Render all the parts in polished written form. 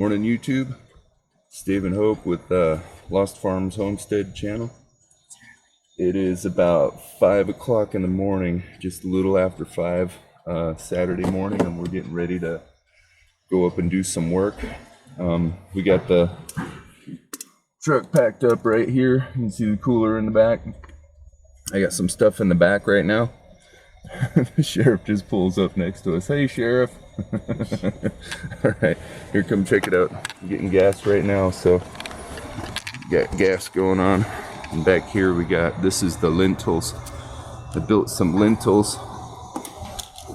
Morning YouTube, it's Dave and Hope with Lost Farms Homestead channel. It is about 5 o'clock in the morning, just a little after 5 Saturday morning, and we're getting ready to go up and do some work. We got the truck packed up right here. You can see the cooler in the back. I got some stuff in the back right now. The sheriff just pulls up next to us. Hey, Sheriff. Alright, here, come check it out. I'm getting gas right now, so got gas going on. And back here we got, this is the lintels. I built some lintels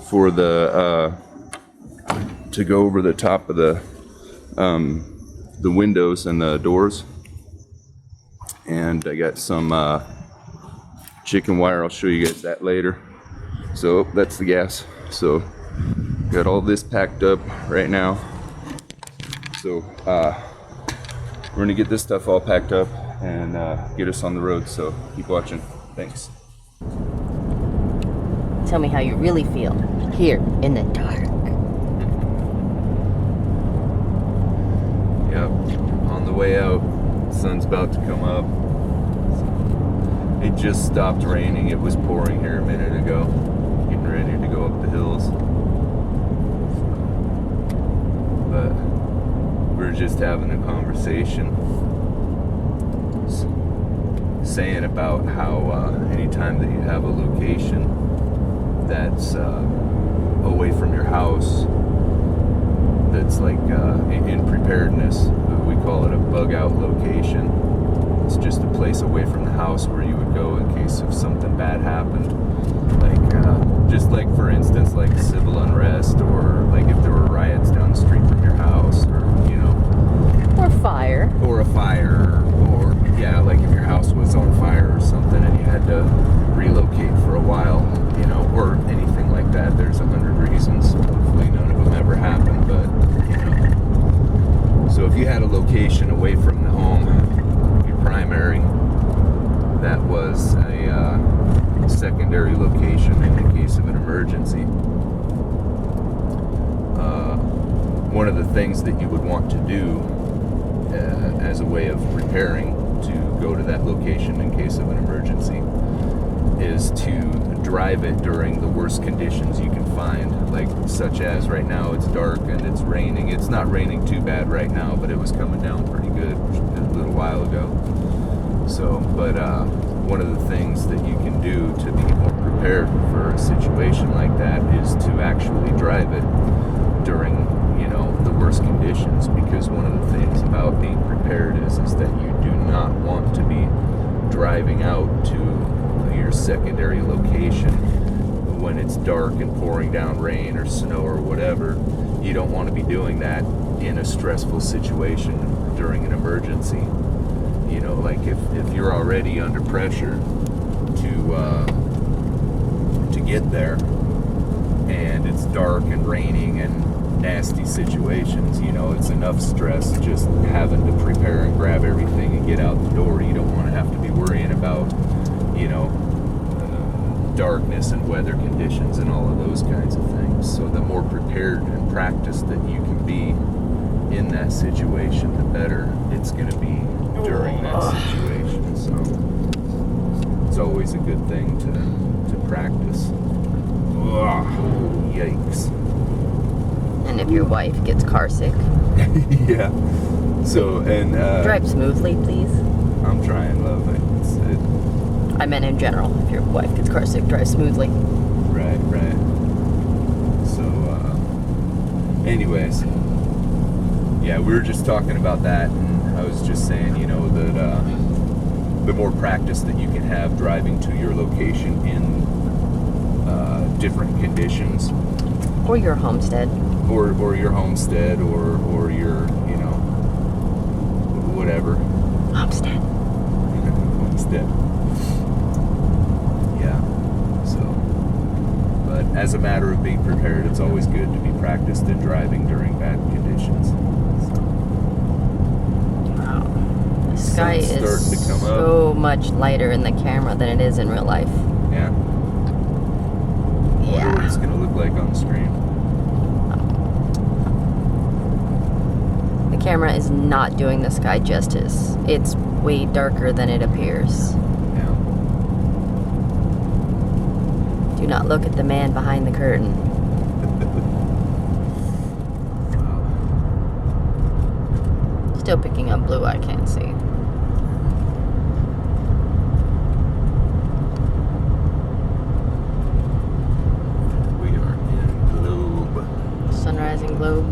for the to go over the top of the windows and the doors. And I got some chicken wire. I'll show you guys that later. So that's the gas. So got all this packed up right now. So we're gonna get this stuff all packed up and get us on the road. So keep watching. Thanks. Tell me how you really feel here in the dark. Yep, on the way out. Sun's about to come up. It just stopped raining. It was pouring here a minute ago. Getting ready to go up the hills. But we're just having a conversation saying about how anytime that you have a location that's away from your house, that's like in preparedness, we call it a bug out location. It's just a place away from the house where you would go in case if something bad happened. Like, just like for instance, like civil unrest, or like if there were riots down the street from your house, or, you know. Or fire. Or a fire, or, yeah, like if your house was on fire or something and you had to relocate for a while, you know, or anything like that. There's 100 reasons. Hopefully none of them ever happen, but, you know. So if you had a location away from the home, primary, that was a secondary location in the case of an emergency. One of the things that you would want to do as a way of preparing to go to that location in case of an emergency is to drive it during the worst conditions you can find, like such as right now it's dark and it's raining. It's not raining too bad right now, but it was coming down pretty good a little while ago. So, but one of the things that you can do to be more prepared for a situation like that is to actually drive it during, you know, the worst conditions, because one of the things about being prepared is that you do not want to be driving out to your secondary location when it's dark and pouring down rain or snow or whatever. You don't want to be doing that in a stressful situation during an emergency. You know, like if you're already under pressure to get there, and it's dark and raining and nasty situations, you know, it's enough stress just having to prepare and grab everything and get out the door. You don't want to have to be worrying about, you know, darkness and weather conditions and all of those kinds of things. So the more prepared and practiced that you can be in that situation, the better it's going to be during that situation. So it's always a good thing to practice. Oh, yikes. And if your wife gets car sick. Yeah. So, and drive smoothly, please. I'm trying, love. I meant in general, if your wife gets car sick, drive smoothly. Right. So, anyways, yeah, we were just talking about that, and I was just saying, you know, that the more practice that you can have driving to your location in different conditions, or your homestead, or your homestead, or your, you know, whatever. Homestead. Homestead. Yeah. So, but as a matter of being prepared, it's always good to be practiced in driving during bad conditions. Wow. The sky is starting to come so much lighter in the camera than it is in real life. Yeah. I wonder what it's going to look like on the screen. The camera is not doing the sky justice. It's way darker than it appears. Yeah. Do not look at the man behind the curtain. Still picking up blue, I can't see. We are in Globe. Sunrise and Globe.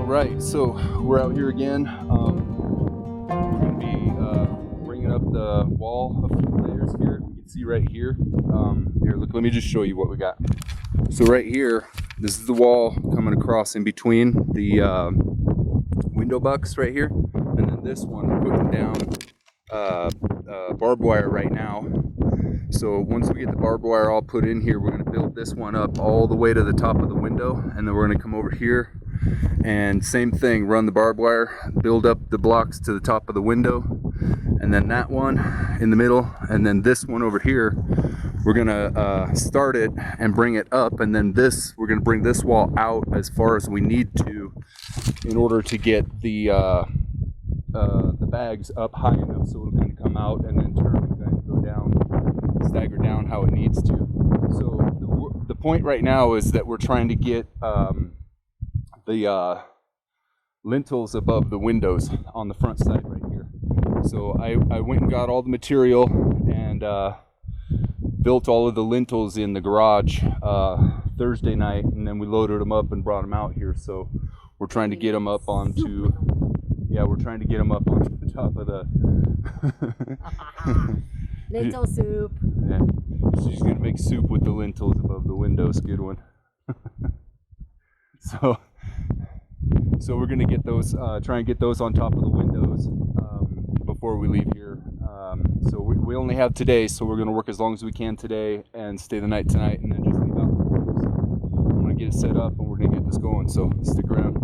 Right, so we're out here again. We're going to be bringing up the wall of layers here. You can see right here. Here, look, let me just show you what we got. So right here, this is the wall coming across in between the window bucks right here. And then this one, we're putting down barbed wire right now. So once we get the barbed wire all put in here, we're going to build this one up all the way to the top of the window. And then we're going to come over here. And same thing, run the barbed wire, build up the blocks to the top of the window, and then that one in the middle, and then this one over here, we're gonna start it and bring it up, and then this, we're gonna bring this wall out as far as we need to in order to get the bags up high enough so it'll kind of come out and then turn and kind of go down, stagger down how it needs to. So the point right now is that we're trying to get the lintels above the windows on the front side right here. So I went and got all the material and built all of the lintels in the garage Thursday night, and then we loaded them up and brought them out here. So we're trying to get them up onto, we're trying to get them up onto the top of the Lintel soup. Yeah, she's gonna make soup with the lintels above the windows. Good one. So we're gonna get those, try and get those on top of the windows before we leave here. So we only have today, so we're gonna work as long as we can today and stay the night tonight, and then just leave out. So I'm gonna get it set up and we're gonna get this going. So stick around.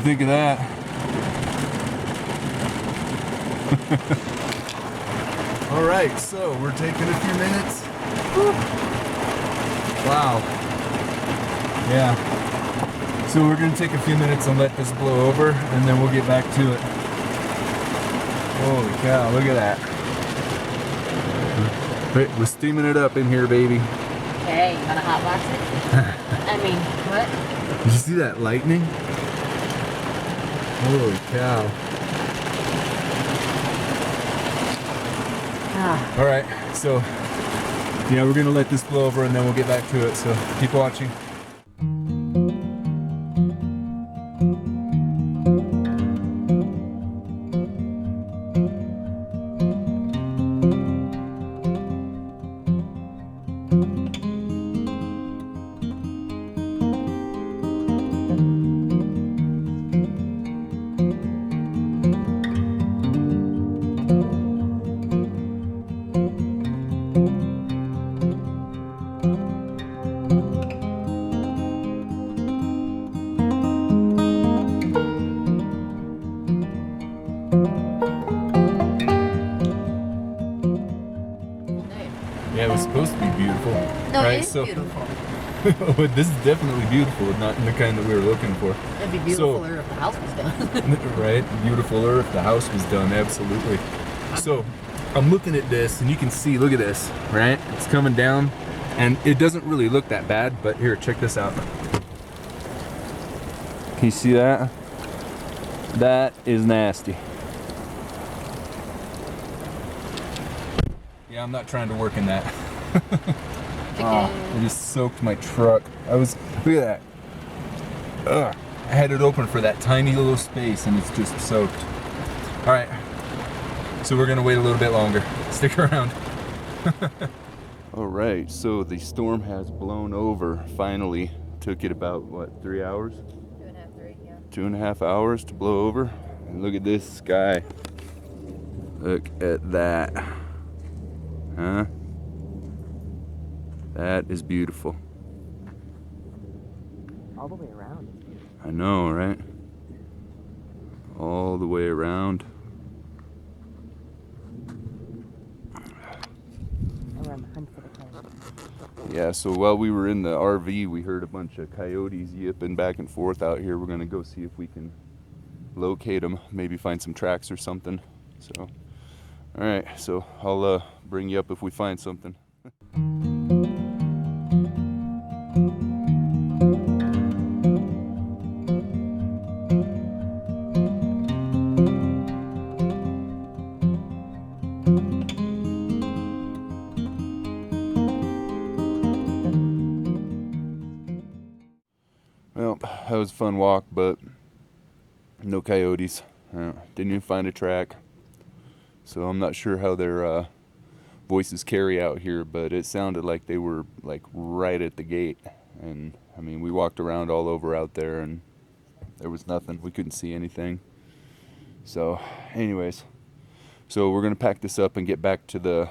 think of that? All right, so we're taking a few minutes. Woo. Wow. Yeah. So we're gonna take a few minutes and let this blow over, and then we'll get back to it. Holy cow, look at that. Wait, we're steaming it up in here, baby. Okay, you wanna hotbox it? I mean, what? Did you see that lightning? Holy cow. All right, so yeah, we're gonna let this blow over and then we'll get back to it, so keep watching. Yeah, it was supposed to be beautiful. No, right? it is beautiful. This is definitely beautiful, not in the kind that we were looking for. It'd be beautifuler if the house was done. Right? Beautifuler if the house was done, absolutely. So, I'm looking at this and you can see, look at this, right? It's coming down and it doesn't really look that bad, but here, check this out. Can you see that? That is nasty. Yeah, I'm not trying to work in that. It just soaked my truck. Look at that. Ugh. I had it open for that tiny little space and it's just soaked. All right, so we're gonna wait a little bit longer. Stick around. All right, so the storm has blown over finally. Took it about, what, 3 hours? 2.5, 3, yeah. 2.5 hours to blow over. And look at this sky. Look at that. Huh? That is beautiful. All the way around. I know, right? All the way around. Yeah, so while we were in the RV, we heard a bunch of coyotes yipping back and forth out here. We're gonna go see if we can locate them, maybe find some tracks or something. So, all right, so I'll bring you up if we find something. Well, that was a fun walk, but no coyotes. Didn't even find a track. So I'm not sure how their voices carry out here, but it sounded like they were like right at the gate. And I mean, we walked around all over out there and there was nothing. We couldn't see anything. So anyways, so we're gonna pack this up and get back to the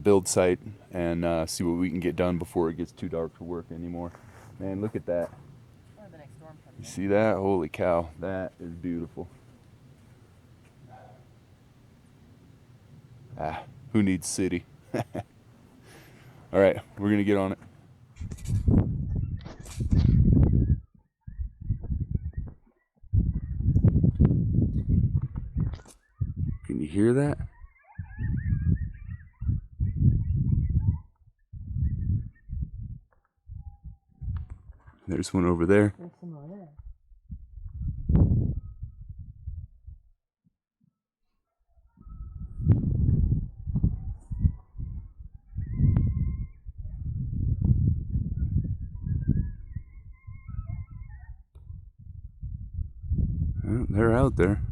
build site and see what we can get done before it gets too dark to work anymore. Man, look at that. You see that? Holy cow, that is beautiful. Ah, who needs city? All right, we're gonna get on it. Can you hear that? There's one over there. There's some more there. Oh, they're out there.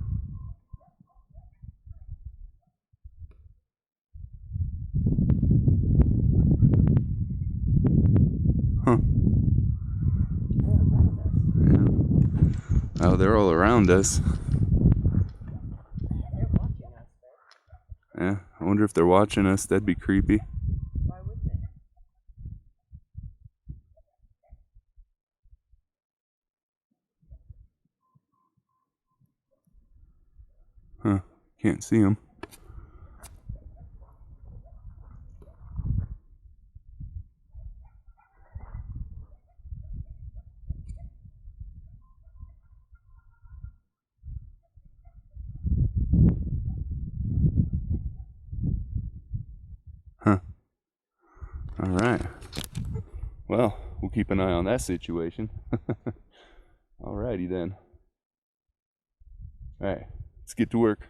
Huh. Yeah. Oh, they're all around us. They're watching us. Yeah, I wonder if they're watching us. That'd be creepy. Why would they? Can't see them. Huh. All right. Well, we'll keep an eye on that situation. Alrighty then. All right, let's get to work.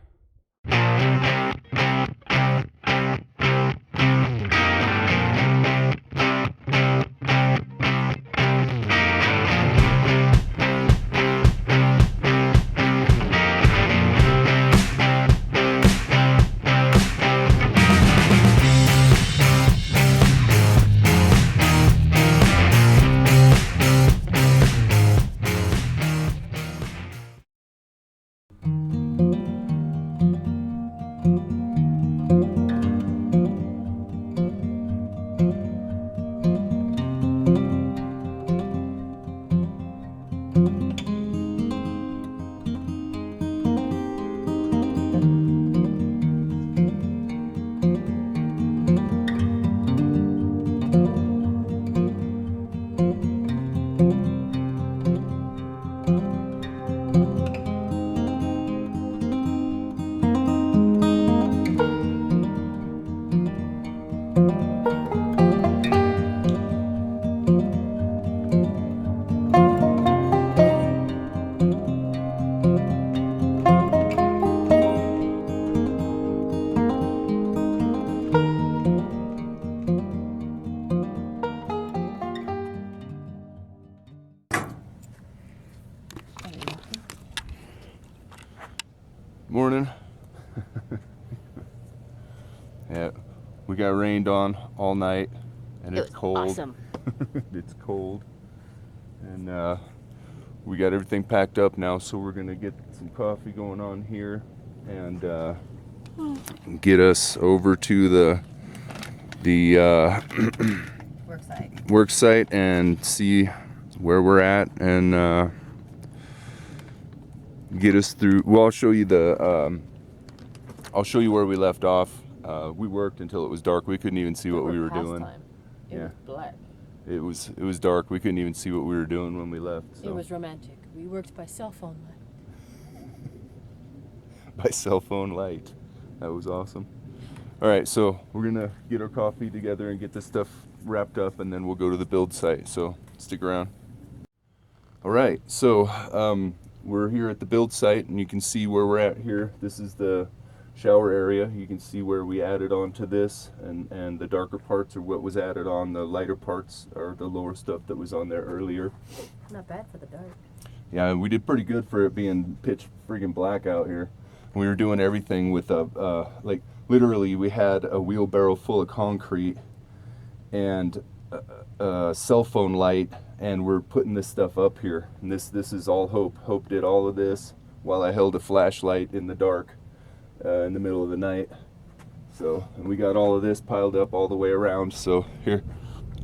Morning. Yeah, we got rained on all night, and it's cold. Awesome. It's cold, and we got everything packed up now, so we're gonna get some coffee going on here and get us over to the work site and see where we're at and get us through. Well, I'll show you I'll show you where we left off. We worked until it was dark. We couldn't even see what we were doing. It was black. It was dark. We couldn't even see what we were doing when we left. So. It was romantic. We worked by cell phone light. By cell phone light. That was awesome. All right, so we're gonna get our coffee together and get this stuff wrapped up, and then we'll go to the build site. So stick around. All right, so we're here at the build site, and you can see where we're at here. This is the shower area. You can see where we added on to this, and the darker parts are what was added on. The lighter parts are the lower stuff that was on there earlier. Not bad for the dark. Yeah, we did pretty good for it being pitch friggin' black out here. We were doing everything with like literally we had a wheelbarrow full of concrete and a cell phone light, and we're putting this stuff up here. And this is all Hope. Hope did all of this while I held a flashlight in the dark in the middle of the night. So, and we got all of this piled up all the way around. So here,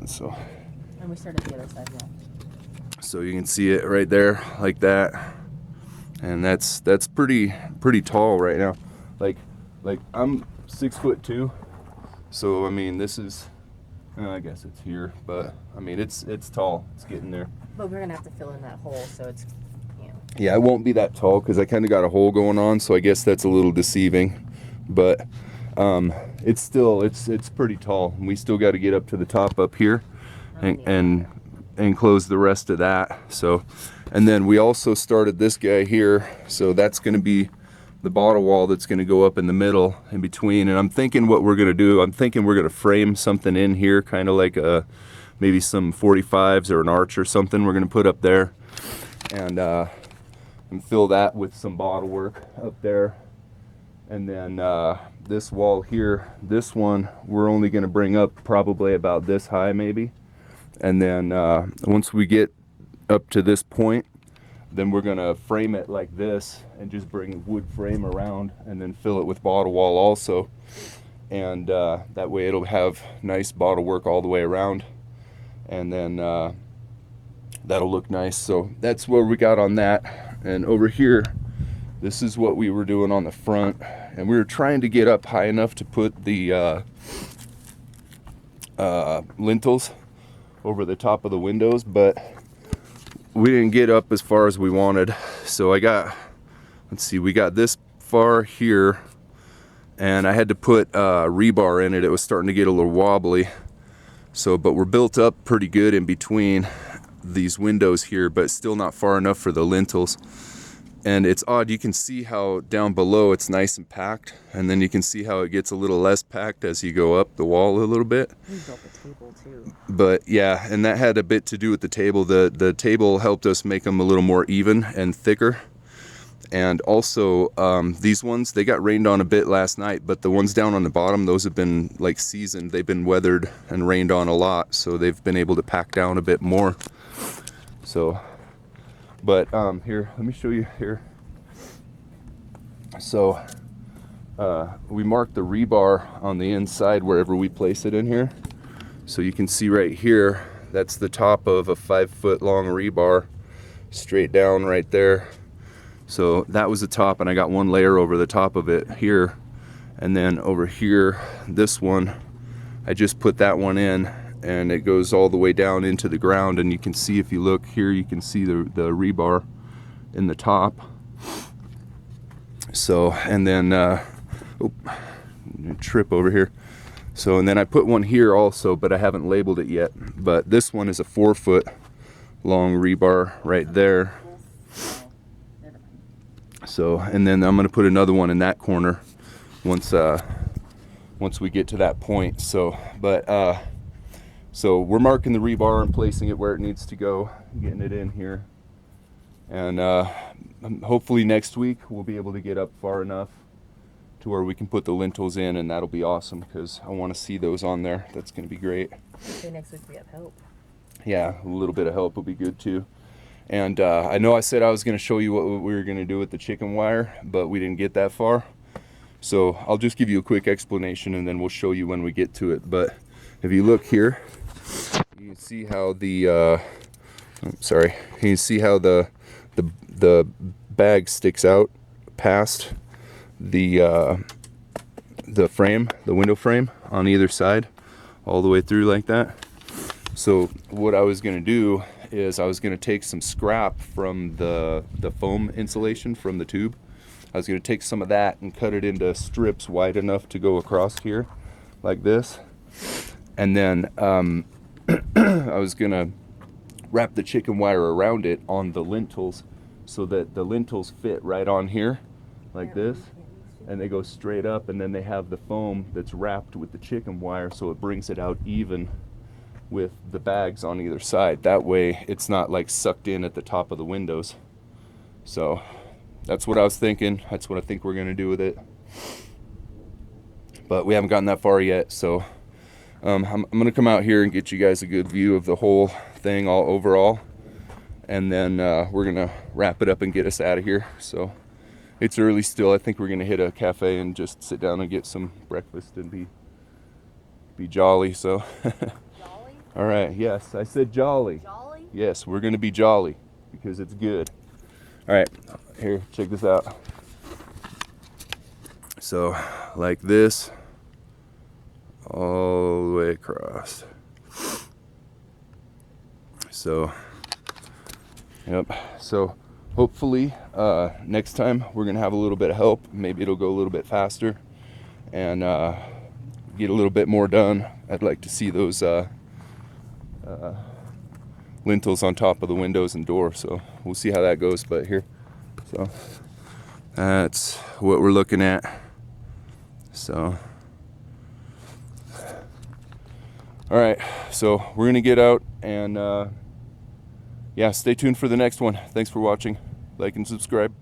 so. And we started the other side wall. So you can see it right there like that. And that's pretty tall right now. Like I'm 6'2", so I mean this is I guess it's here, but I mean it's tall. It's getting there. But we're gonna have to fill in that hole, so it's Yeah, it won't be that tall because I kind of got a hole going on, so I guess that's a little deceiving. But it's pretty tall. We still got to get up to the top up here and close the rest of that. So, and then we also started this guy here, so that's going to be the bottom wall that's going to go up in the middle in between. And I'm thinking what we're going to do, I'm thinking we're going to frame something in here, kind of like maybe some 45s or an arch or something we're going to put up there, and fill that with some bottle work up there. And then this wall here, this one we're only going to bring up probably about this high maybe. And then once we get up to this point, then we're going to frame it like this and just bring a wood frame around and then fill it with bottle wall also. And that way it'll have nice bottle work all the way around. And then that'll look nice. So that's where we got on that. And over here, this is what we were doing on the front. and we were trying to get up high enough to put the lintels over the top of the windows, but we didn't get up as far as we wanted. So I got, let's see, we got this far here, and I had to put rebar in it. It was starting to get a little wobbly. So, but we're built up pretty good in between these windows here, but still not far enough for the lintels. And it's odd, you can see how down below it's nice and packed, and then you can see how it gets a little less packed as you go up the wall a little bit. We built the table too. But yeah, and that had a bit to do with the table. The table helped us make them a little more even and thicker. And also these ones, they got rained on a bit last night, but the ones down on the bottom, those have been like seasoned. They've been weathered and rained on a lot, so they've been able to pack down a bit more. So, but here, let me show you here. So we marked the rebar on the inside wherever we place it in here. So you can see right here, that's the top of a 5-foot long rebar straight down right there. So that was the top, and I got one layer over the top of it here. And then over here, this one, I just put that one in, and it goes all the way down into the ground. And you can see, if you look here, you can see the rebar in the top. So, and then, trip over here. So, and then I put one here also, but I haven't labeled it yet. But this one is a 4-foot long rebar right there. So, and then I'm going to put another one in that corner once we get to that point. So, but so we're marking the rebar and placing it where it needs to go, getting it in here, and hopefully next week we'll be able to get up far enough to where we can put the lintels in, and that'll be awesome because I want to see those on there. That's going to be great. Okay, next week we have help. Yeah, a little bit of help will be good too. And I know I said I was going to show you what we were going to do with the chicken wire, but we didn't get that far. So I'll just give you a quick explanation, and then we'll show you when we get to it. But if you look here, you can see how the you can see how the bag sticks out past the frame, the window frame on either side, all the way through like that. So what I was going to do is I was going to take some scrap from the foam insulation from the tube. I was going to take some of that and cut it into strips wide enough to go across here like this. And then I was going to wrap the chicken wire around it on the lintels so that the lintels fit right on here like this. And they go straight up, and then they have the foam that's wrapped with the chicken wire, so it brings it out even with the bags on either side. That way it's not like sucked in at the top of the windows. So that's what I was thinking. That's what I think we're gonna do with it. But we haven't gotten that far yet, so I'm gonna come out here and get you guys a good view of the whole thing all overall, and then we're gonna wrap it up and get us out of here. So it's early still. I think we're gonna hit a cafe and just sit down and get some breakfast and be jolly. So all right, yes, I said jolly. Jolly? Yes, we're gonna be jolly because it's good. All right, here, check this out. So, like this, all the way across. So, yep, so hopefully next time we're gonna have a little bit of help. Maybe it'll go a little bit faster and get a little bit more done. I'd like to see those lintels on top of the windows and door, so we'll see how that goes. But here, so that's what we're looking at. So all right, so we're gonna get out and yeah, stay tuned for the next one. Thanks for watching. Like and subscribe.